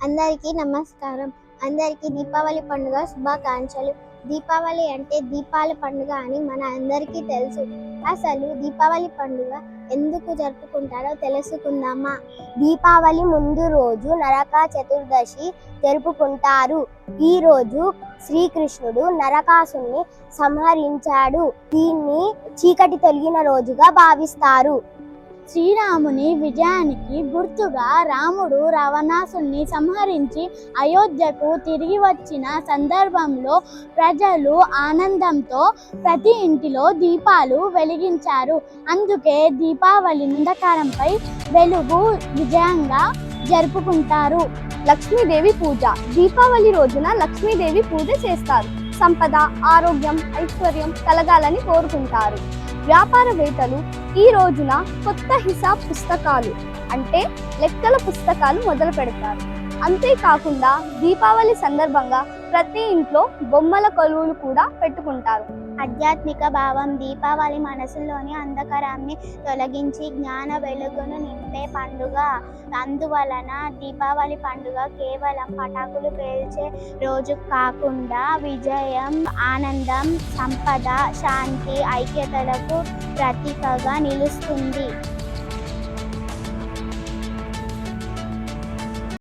అందరికీ నమస్కారం. అందరికీ దీపావళి పండుగ శుభాకాంక్షలు. దీపావళి అంటే దీపాల పండుగ అని మన అందరికీ తెలుసు. అసలు దీపావళి పండుగ ఎందుకు జరుపుకుంటారో తెలుసుకుందామా? దీపావళి ముందు రోజు నరక చతుర్దశి జరుపుకుంటారు. ఈ రోజు శ్రీకృష్ణుడు నరకాసుని సంహరించాడు. దీన్ని చీకటి తొలగిన రోజుగా భావిస్తారు. శ్రీరాముని విజయానికి గుర్తుగా రాముడు రావణాసుని సంహరించి అయోధ్యకు తిరిగి వచ్చిన సందర్భంలో ప్రజలు ఆనందంతో ప్రతి ఇంటిలో దీపాలు వెలిగించారు. అందుకే దీపావళి అంధకారంపై వెలుగు విజయంగా జరుపుకుంటారు. లక్ష్మీదేవి పూజ. దీపావళి రోజున లక్ష్మీదేవి పూజ చేస్తారు. సంపద, ఆరోగ్యం, ఐశ్వర్యం కలగాలని కోరుకుంటారు. వ్యాపారవేత్తలు ఈ రోజున కొత్త హిసాబ్ పుస్తకాలు అంటే లెక్కల పుస్తకాలు మొదలు పెడతారు. అంతేకాకుండా దీపావళి సందర్భంగా ప్రతి ఇంట్లో బొమ్మల కొలువులు కూడా పెట్టుకుంటారు. ఆధ్యాత్మిక భావం. దీపావళి మనసులోని అంధకారాన్ని తొలగించి జ్ఞాన వెలుగును నింపే పండుగ. అందువలన దీపావళి పండుగ కేవలం పటాకులు పేల్చే రోజు కాకుండా విజయం, ఆనందం, సంపద, శాంతి, ఐక్యతలకు ప్రతీకగా నిలుస్తుంది.